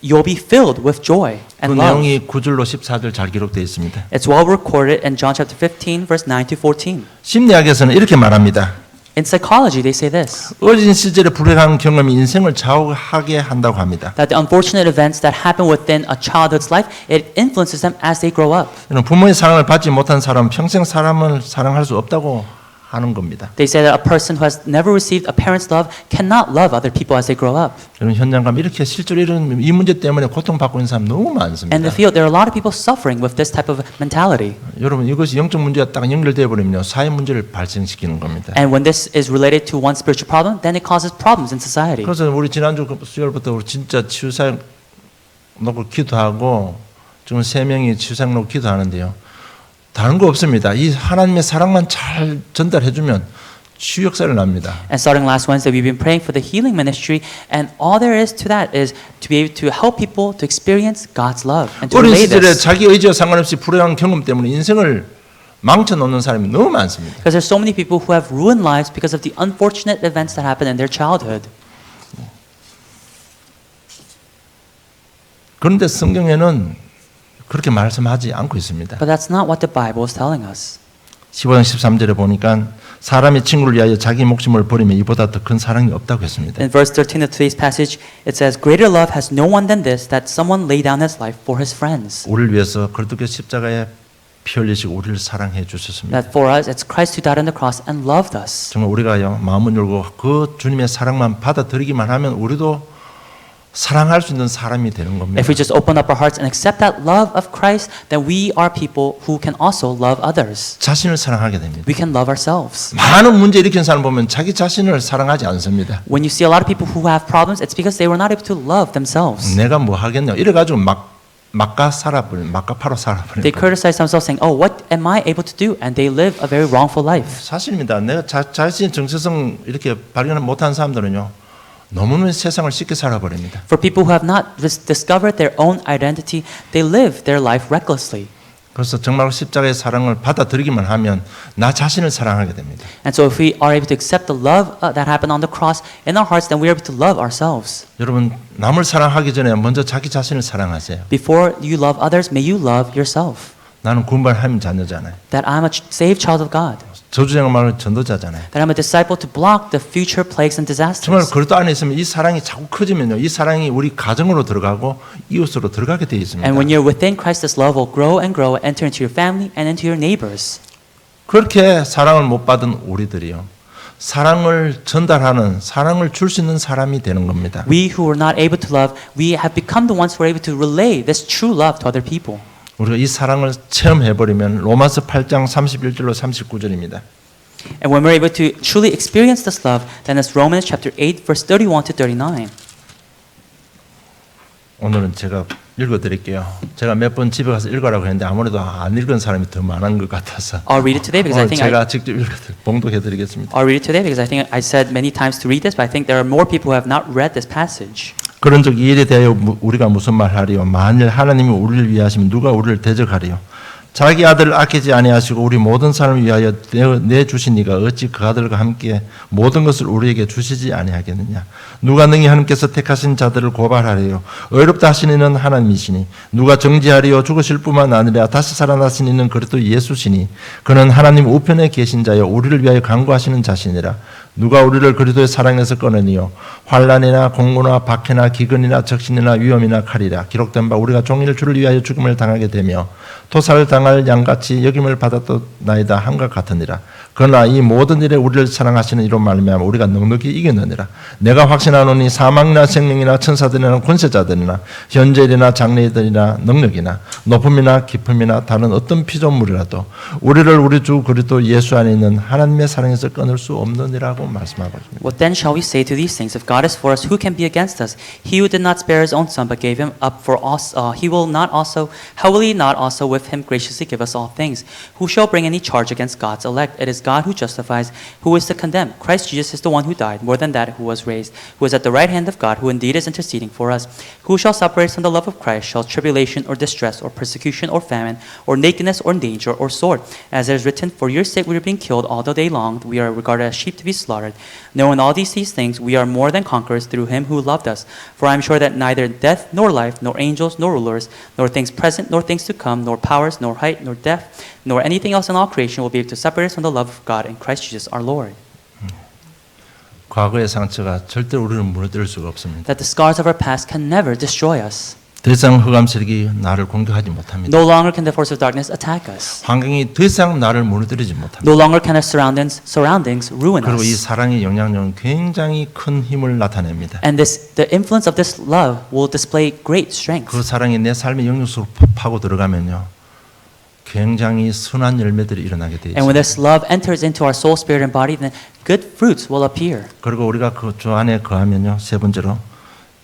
you'll be filled with joy 그 and love. 내용이 9절로 14절 잘 기록되어 있습니다. It's well recorded in John chapter 15, verse 9 to 14. 심리학에서는 이렇게 말합니다. In psychology, they say this, 어린 시절의 불행한 경험이 인생을 좌우하게 한다고 합니다. that the unfortunate events that happen within a childhood's life, it influences them as they grow up. 부모의 사랑을 받지 못한 사람은 평생 사람을 사랑할 수 없다고 하는 겁니다. They say that a person who has never received a parent's love cannot love other people as they grow up. 여러분 현장 가면 이렇게 실제로 이런 이 문제 때문에 고통받고 있는 사람 너무 많습니다. In the field, there are a lot of people suffering with this type of mentality. 여러분 이것이 영적 문제가 딱 연결되어 버리면요 사회 문제를 발생시키는 겁니다. And when this is related to one spiritual problem, then it causes problems in society. 그래서 우리 지난주 수요일부터 우리 진짜 치유사역 놓고 기도하고 지금 3명이 치유사역 놓고 기도하는데요. 다른 거 없습니다. 이 하나님의 사랑만 잘 전달해주면 치유 역사를 납니다. And starting last Wednesday, we've been praying for the healing ministry, and all there is to that is to be able to help people to experience God's love and to 어린 relay 시절에 this. 자기 의지와 상관없이 불행한 경험 때문에 인생을 망쳐놓는 사람이 너무 많습니다. Because there's so many people who have ruined lives because of the unfortunate events that happened in their childhood. 그런데 성경에는 그렇게 말씀하지 않고 있습니다. But that's not what the Bible is telling us. 15장 13절에 보니까 사람이 친구를 위하여 자기 목숨을 버리면 이보다 더 큰 사랑이 없다고 했습니다. In verse 13 of today's passage, it says, "Greater love has no one than this, that someone lay down his life for his friends." 우리를 위해서 그리스도께 십자가에 피 흘리시고 우리를 사랑해 주셨습니다. That for us, it's Christ who died on the cross and loved us. 정말 우리가요 마음을 열고 그 주님의 사랑만 받아들이기만 하면 우리도 사랑할 수 있는 사람이 되는 겁니다. If we just open up our hearts and accept that love of Christ, then we are people who can also love others. 자신을 사랑하게 됩니다. We can love ourselves. 많은 문제 일으킨 사람 보면 자기 자신을 사랑하지 않습니다. When you see a lot of people who have problems, it's because they were not able to love themselves. 내가 뭐 하겠냐 이래가지고 막 막가파로 They 살아버린 거예요. criticize themselves saying, oh, what am I able to do? And they live a very wrongful life. 사실입니다. 내가 자신의 정체성 이렇게 발견 못한 사람들은요, 너무너무 세상을 쉽게 살아버립니다. For people who have not discovered their own identity, they live their life recklessly. 그래서 정말 십자가의 사랑을 받아들이기만 하면 나 자신을 사랑하게 됩니다. And so if we are able to accept the love that happened on the cross in our hearts, then we are able to love ourselves. 여러분, 남을 사랑하기 전에 먼저 자기 자신을 사랑하세요. Before you love others, may you love yourself. 나는 구원받은 하나님 자녀잖아요. That I'm a saved child of God. 저주쟁을 말하는 전도자잖아요. That I'm a disciple to block the future plagues and 정말 disasters. 그릇도 안에 있으면 이 사랑이 자꾸 커지면요, 이 사랑이 우리 가정으로 들어가고 이웃으로 들어가게 돼 있습니다. And when you're within Christ, this love will grow and grow, enter into your family and into your neighbors. 그렇게 사랑을 못 받은 우리들이요, 사랑을 전달하는, 사랑을 줄 수 있는 사람이 되는 겁니다. We who were not able to love, we have become the ones who are able to relay this true love to other people. 우리가 이 사랑을 체험해버리면 로마서 8장 31절로 39절입니다. And when we're able to truly experience this love, then it's Romans chapter 8, verse 31 to 39. 오늘은 제가 읽어드릴게요. 제가 몇 번 집에 가서 읽으라고 했는데 아무래도 안 읽은 사람이 더 많은 것 같아서 I'll read it today because I 오늘 think 제가 직접 봉독해드리겠습니다. I'll read it today because I think I said many times to read this, but I think there are more people who have not read this passage. 그런즉 이 일에 대하여 우리가 무슨 말하리요? 만일 하나님이 우리를 위하시면 누가 우리를 대적하리요? 자기 아들을 아끼지 아니하시고 우리 모든 사람을 위하여 내주신 이가 어찌 그 아들과 함께 모든 것을 우리에게 주시지 아니하겠느냐? 누가 능히 하나님께서 택하신 자들을 고발하리요? 의롭다 하신 이는 하나님이시니 누가 정죄하리요? 죽으실 뿐만 아니라 다시 살아나신 이는 그리스도 예수시니 그는 하나님 우편에 계신 자여 우리를 위하여 간구하시는 자시니라. 누가 우리를 그리스도의 사랑에서 꺼내니요? 환난이나 공고나 박해나 기근이나 적신이나 위험이나 칼이라. 기록된 바 우리가 종일 주를 위하여 죽음을 당하게 되며 토살을 당할 양같이 여김을 받았나이다 한것 같으니라. 그러나 이 모든 일에 우리를 사랑하시는 이로 말미암아 우리가 넉넉히 이겼느니라. 내가 확신하노니 사망이나 생명이나 천사들이나 권세자들이나 현재일이나 장래일이나 능력이나 높음이나 깊음이나 다른 어떤 피조물이라도 우리를 우리 주 그리스도 예수 안에 있는 하나님의 사랑에서 끊을 수 없느니라고 말씀하고 있습니다. What then shall we say to these things? If God is for us, who can be against us? He who did not spare his own son, but gave him up for us, how will he not also with him graciously give us all things? Who shall bring any charge against God's elect? It is God who justifies. Who is to condemn? Christ Jesus is the one who died, more than that, who was raised, who is at the right hand of God, who indeed is interceding for us. Who shall separate us from the love of Christ? Shall tribulation or distress or persecution or famine or nakedness or danger or sword? As it is written, for your sake we are being killed all the day long. We are regarded as sheep to be slaughtered. Knowing all these things, we are more than conquerors through him who loved us. For I am sure that neither death nor life, nor angels nor rulers, nor things present nor things to come, nor powers, nor height, nor depth, nor anything else in all creation will be able to separate us from the love of God in Christ Jesus our Lord. 과거의 상처가 절대로 우리를 무너뜨릴 수가 없습니다. That the scars of our past can never destroy us. 더 이상 흑암 세력이 나를 공격하지 못합니다. No longer can the force of darkness attack us. 환경이 더 이상 나를 무너뜨리지 못합니다. No longer can our surroundings ruin 그리고 이 us. 사랑의 영향력은 굉장히 큰 힘을 나타냅니다. And the influence of this love will display great strength. 그 사랑이 내 삶의 영역 속으로 파고 들어가면요, 굉장히 순한 열매들이 일어나게 되어 And when 있습니다. this love enters into our soul, spirit, and body, then good fruits will appear. 그리고 우리가 그 안에 거하면요, 세 번째로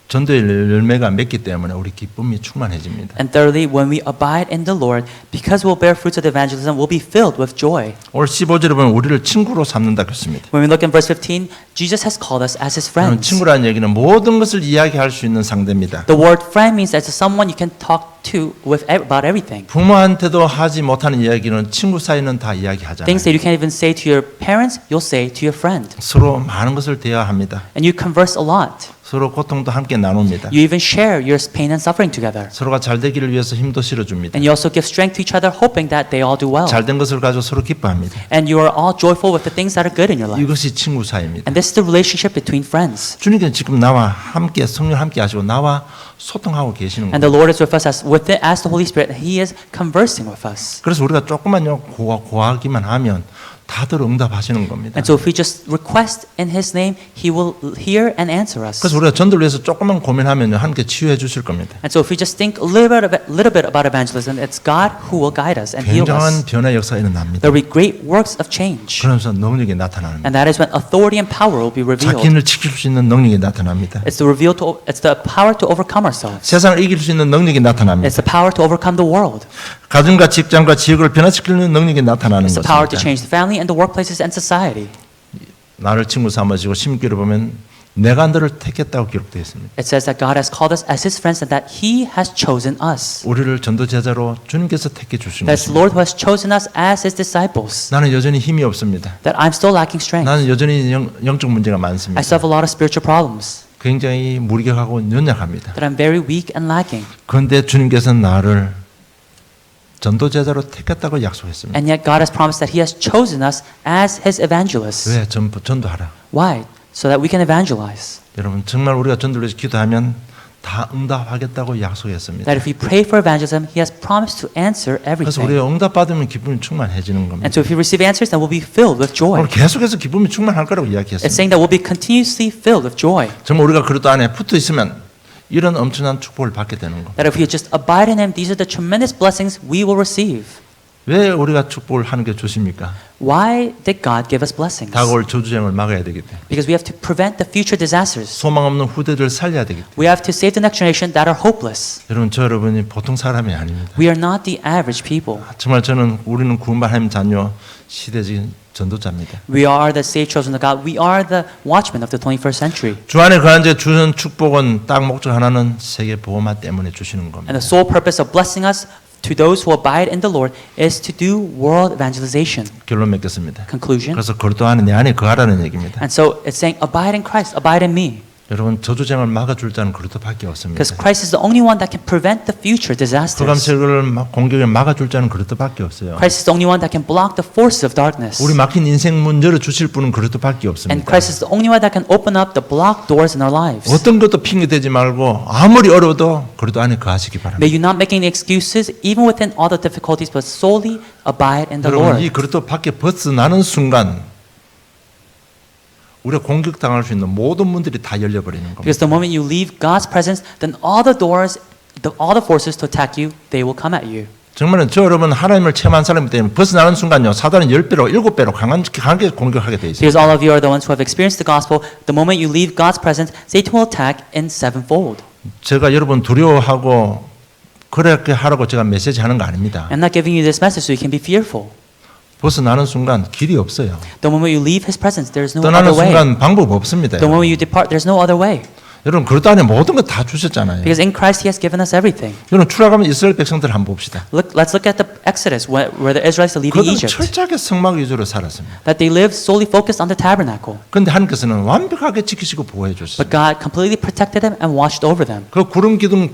전도의 열매가 맺기 때문에 우리 기쁨이 충만해집니다. And thirdly, when we abide in the Lord, because we'll bear fruits of evangelism, we'll be filled with joy. 오늘 15절에 보면 우리를 친구로 삼는다고 했습니다. When we look in verse 15, Jesus has called us as his friends. 친구라는 얘기는 모든 것을 이야기할 수 있는 상대입니다. The word friend means that it's someone you can talk to about everything. 부모한테도 하지 못하는 이야기는 친구 사이는 다 이야기하잖아요. Things that you can't even say to your parents, you'll say to your friend. 서로 많은 것을 대화합니다. And you converse a lot. 서로 고통도 함께 나눕니다. You even share your pain and suffering together. 서로가 잘 되기를 위해서 힘도 실어줍니다. And you also give strength to each other, hoping that they all do well. 잘된 것을 가지고 서로 기뻐합니다. And you are all joyful with the things that are good in your life. 이것이 친구 사이입니다. And this is the relationship between friends. 주님께서 지금 나와 함께 성령 함께 하시고 나와 소통하고 계시는 And 거예요. the Lord is with us as the Holy Spirit. He is conversing with us. 그래서 우리가 조금만요 고하기만 하면 다들 응답하시는 겁니다. And so if we just request in His name, He will hear and answer us. 그래서 우리가 전도를 위해서 조금만 고민하면 하나님께 치유해 주실 겁니다. And so if we just think a little bit about evangelism, it's God who will guide us and heal 굉장한 us. 변화의 역사가 일어납니다. There will be great works of change. 그러면서 능력이 나타납니다. And that is when authority and power will be revealed. 자기를 지킬 수 있는 능력이 나타납니다. It's the power to overcome ourselves. 세상을 이길 수 있는 능력이 나타납니다. It's the power to overcome the world. 가정과 직장과 지역을 변화시키는 능력이 나타나는 It's the power to 것입니다. change the family and the workplaces and society. 나를 친구 삼으시고 심기를 보면 내가 너를 택했다고 기록되어 있습니다. It says that God has called us as His friends and that He has chosen us. 우리를 전도 제자로 주님께서 택해 주신 That it's the 것입니다. Lord who has chosen us as His disciples. 나는 여전히 힘이 없습니다. That I'm still lacking strength. 나는 여전히 영적 문제가 I 많습니다. still have a lot of spiritual problems. 굉장히 무기력하고 연약합니다. That I'm very weak and lacking. 그런데 주님께서 나를 전도 제자로 택했다고 약속했습니다. And yet God has promised that He has chosen us as His evangelists. 왜 전도하라? Why? So that we can evangelize. 여러분 정말 우리가 전도를 위해서 기도하면 다 응답하겠다고 약속했습니다. That if we pray for evangelism, He has promised to answer 그래서 everything. 우리가 응답받으면 기쁨이 충만해지는 겁니다. And so if we receive answers, then we'll be filled with joy. 오늘 계속해서 기쁨이 충만할 거라고 It's 이야기했습니다. saying that we'll be continuously filled with joy. 정말 우리가 그리스도 안에 붙어 있으면 이런 엄청난 축복을 받게 되는 겁니다. That if we just abide in Him, these are the tremendous blessings we will receive. 왜 우리가 축복을 하나님께 주십니까? Why did God give us blessings? 다가올 저주쟁을 막아야 되기 때문에. Because we have to prevent the future disasters. 소망 없는 후대들을 살려야 되기 때문에. We have to save the next generation that are hopeless. 여러분 저 여러분이 보통 사람이 아닙니다. We are not the average people. 정말 우리는 구원받은 하나님 자녀 시대적인 전도자입니다. We are the saved children of God. We are the watchmen of the 21st century. 주 안에 거한 자 주는 축복은 딱 목적 하나는 세계 보호마 때문에 주시는 겁니다. And the sole purpose of blessing us to those who abide in the Lord is to do world evangelization. 결론 맺겠습니다. Conclusion. 그래서 그리스도 안에 내 안에 거하라는 얘기입니다. And so it's saying, abide in Christ, abide in me. 여러분 저주쟁을 막아줄 자는 그리스도밖에 없습니다. Because Christ is the only one that can prevent the future 흑암 disasters. 세력을 공격을 막아줄 자는 그리스도밖에 없어요. Christ is the only one that can block the forces of darkness. 우리 막힌 인생 문 열어 주실 분은 그리스도밖에 And 없습니다. Christ is the only one that can open up the blocked doors in our lives. 어떤 것도 핑계 대지 말고 아무리 어려워도 그리스도 안에 거하시기 바랍니다. May you not make any excuses, even within all the difficulties, but solely abide in the 여러분 이 Lord. 그리스도 밖에 벗어나는 순간 우리가 공격당할 수 있는 모든 문들이 다 열려버리는 겁니다. Because the moment you leave God's presence, then all the doors, all the forces to attack you, they will come at you. 정말은 저 여러분 하나님을 체험한 사람이기 때문에 벗어나는 순간요 사단은 10배로 7배로 강하게 공격하게 돼 있어요. Because all of you are the ones who have experienced the gospel, the moment you leave God's presence, Satan will attack in sevenfold. 제가 여러분 두려워하고 그렇게 하라고 제가 메시지 하는 거 아닙니다. I'm not giving you this message so you can be fearful. 벗어나는 순간 길이 없어요. The moment you leave His presence, there is no 떠나는 other way. 순간 방법 없습니다. The moment you depart, there's no other way. 여러분 그리스도 안에 모든 거 다 주셨잖아요. Because in Christ He has given us everything. 여러분 출애굽하면 이스라엘 백성들 한번 봅시다. Let's look at the Exodus where the Israelites are leaving 그들은 Egypt. 철저하게 성막 위주로 살았습니다. That they lived solely focused on the tabernacle. 그런데 하나님께서는 완벽하게 지키시고 보호해 주셨어요. But God completely protected them and watched over them. 그 구름 기둥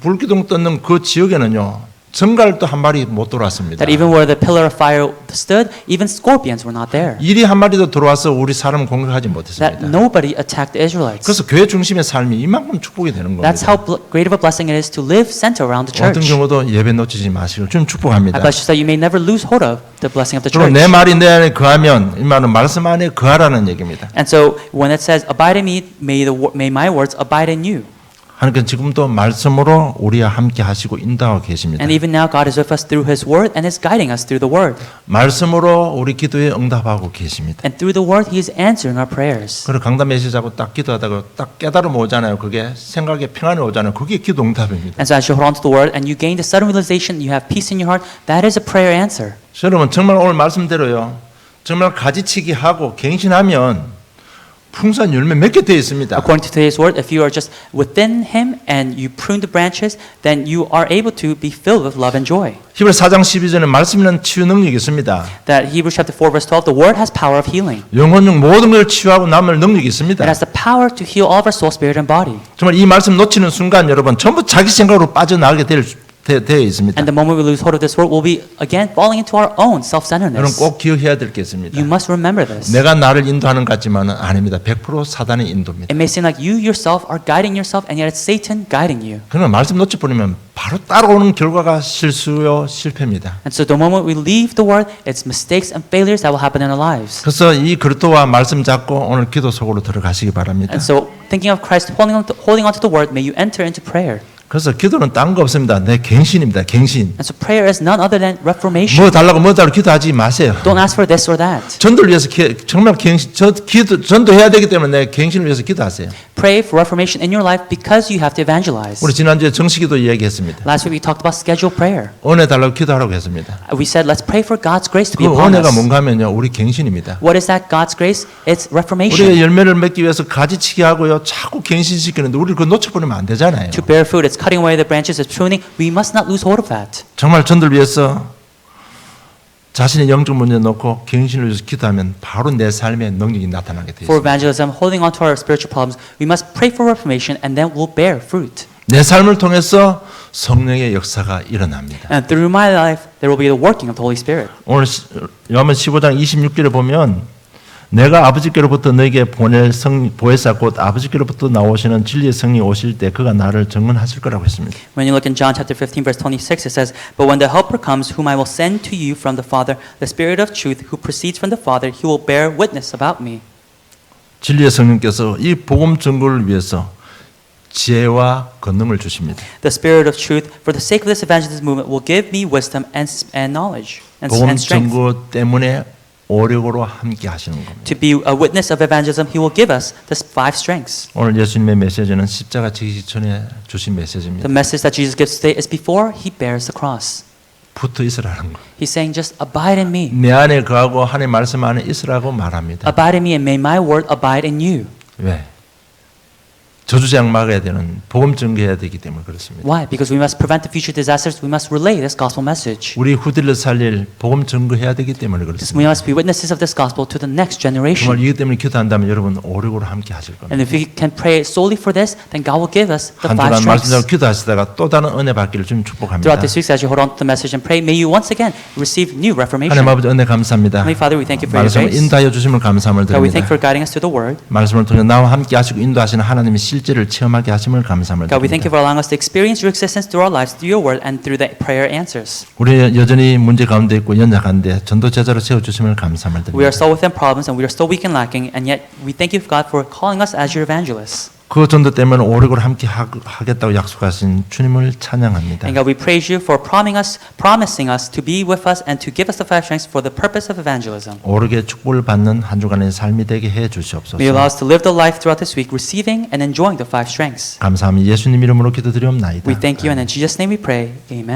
불 기둥 떴는 그 지역에는요 정갈도 한 마리 못 돌아왔습니다. That even where the pillar of fire stood, even scorpions were not there. 일이 한 마리도 들어와서 우리 사람을 공격하지 That 못했습니다. nobody attacked the Israelites. 그래서 교회 중심의 삶이 이만큼 축복이 되는 겁니다. That's how great of a blessing it is to live center around the 어떤 church. 경우도 예배 놓치지 마시고 좀 축복합니다. I bless you that you may never lose hold of the blessing of the 그리고 church. 내 말이 내 안에 거하면 이 말은 말씀 안에 거하라는 얘기입니다. And so when it says, abide in me, may my words abide in you. 하나님께서 지금도 말씀으로 우리와 함께 하시고 인도하고 계십니다. And even now God is with us through His word and is guiding us through the word. 말씀으로 우리 기도에 응답하고 계십니다. And through the word He is answering our prayers. 그리고 강단 메시지하고 딱 기도하다가 딱 깨달음 오잖아요. 그게 생각에 평안이 오잖아요. 그게 기도 응답입니다. And so as you hold on to the word and you gain the sudden realization, you have peace in your heart, that is a prayer answer. 여러분 정말 오늘 말씀대로요. 정말 가지치기 하고 갱신하면 풍성한 열매 맺게 되어 있습니다. According to today's word, if you are just within Him and you prune the branches, then you are able to be filled with love and joy. 히브리서 4장 12절에 말씀이라는 치유 능력이 있습니다. That Hebrews chapter 4 verse 12, the word has power of healing. 영혼중 모든 걸 치유하고 남을 능력이 있습니다. It has the power to heal all of our soul, spirit, and body. 정말 이 말씀 놓치는 순간 여러분 전부 자기 생각으로 빠져나가게 될 되어 있습니다. And the moment we lose hold of this word, we'll be again falling into our own 여러분 self-centeredness. 꼭 기억해야 될 게 있습니다. You must remember this. 내가 나를 인도하는 것 같지만은 아닙니다. 100% 사단의 인도입니다. It may seem like you yourself are guiding yourself, and yet it's Satan guiding you. 그러나 말씀 놓쳐버리면 바로 따라오는 결과가 실수요 실패입니다. And so the moment we leave the word, it's mistakes and failures that will happen in our lives. 그래서 이 그리스도와 말씀 잡고 오늘 기도 속으로 들어가시기 바랍니다. And so thinking of Christ, holding on to the word, may you enter into prayer. 그래서 기도는 딴 거 없습니다. 내 갱신입니다. 갱신. And so prayer is none other than reformation. 뭐 달라고 뭐 달라고 기도하지 마세요. Don't ask for this or that. 전도를 위해서 정말 갱신, 전도해야 되기 때문에 내 갱신을 위해서 기도하세요. Pray for reformation in your life because you have to evangelize. 우리 지난주에 정식기도 이야기했습니다. Last week we talked about scheduled prayer. 은혜 달라고 기도하라고 했습니다. We said let's pray for God's grace to 그 be upon 은혜가 us. 뭔가 하면요. 우리 갱신입니다. What is that God's grace? It's reformation. 우리가 열매를 맺기 위해서 가지치기 하고요. 자꾸 갱신시키는데 우리 그거 놓쳐버리면 안 되잖아요. To bear fruit, it's cutting away the branches, it's pruning. We must not lose hold of that. 정말 전도를 위해서 자신의 영적 문제 놓고 갱신을 위해서 기도하면 바로 내 삶에 능력이 나타나게 되어 For 있습니다. evangelism, holding on to our spiritual problems, we must pray for reformation and then we'll bear fruit. 내 삶을 통해서 성령의 역사가 일어납니다. And through my life, there will be the working of the Holy Spirit. 오늘 요한복음 15장 26절에 보면 내가 아버지께로부터 너에게 보낼 보혜사 곧 아버지께로부터 나오시는 진리의 성령이 오실 때 그가 나를 증언하실 거라고 했습니다. When you look in John chapter 15 verse 26, it says, "But when the Helper comes, whom I will send to you from the Father, the Spirit of truth, who proceeds from the Father, he will bear witness about me." 진리의 성령께서 이 복음 전거를 위해서 지혜와 권능을 주십니다. The Spirit of truth, for the sake of this evangelism movement, will give me wisdom and knowledge 복음 and strength. 전거 때문에 오력으로 함께 하시는 겁니다. To be a witness of evangelism, he will give us the 5 strengths. 오늘 예수님의 메시지는 십자가 지기 전에 주신 메시지입니다. The message that Jesus gives today is before he bears the cross. 붙어 있으라는 거. He's saying, just abide in me. 내 안에 거하고 하나님 말씀 안에 있으라고 말합니다. Abide in me and may my word abide in you. 왜? 저주장 막아야 되는 복음 전개해야 되기 때문에 그렇습니다. Why? Because we must prevent the future disasters. We must relay this gospel message. 우리 후대를 살릴 복음 전개해야 되기 때문에 Because 그렇습니다. we must be witnesses of this gospel to the next 정말 generation. 이것 때문에 기도한다면 여러분 오력으로 함께 하실 겁니다. And if we can pray solely for this, then God will give us the 한 5 주간 말씀대로 strengths. 기도하시다가 또 다른 은혜 받기를 좀 축복합니다. Throughout this week, as you hold on to the message and pray, may you once again receive new reformation. 하나님 아버지 은혜 감사합니다. Heavenly Father, we thank you for your 말씀을 grace. 인도하여 주심을 감사함을 God, we thank you 드립니다. for guiding us to the word. 말씀을 통해 나와 함께 하시고 인도하시는 하나님의 실제를 체험하게 하심을 감사함을 God, we thank you 드립니다. for allowing us to experience your existence through our lives, through your word, and through the prayer answers. 우리 여전히 문제 가운데 있고 연약한데 전도 제자로 세워 주심을 감사함을 We are 드립니다. still within problems, and we are still weak and lacking, and yet we thank you, God, for calling us as your evangelists. 그 전도 때문에 오력으로 함께 하겠다고 약속하신 주님을 찬양합니다. And God, we praise you for promising us to be with us and to give us the 5 strengths for the purpose of evangelism. 오력의 축복을 받는 한 주간의 삶이 되게 해 주시옵소서. May you allow us to live the life throughout this week, receiving and enjoying the 5 strengths. 감사합니다. 예수님 이름으로 기도드리옵나이다. We thank you, and in Jesus' name we pray. Amen.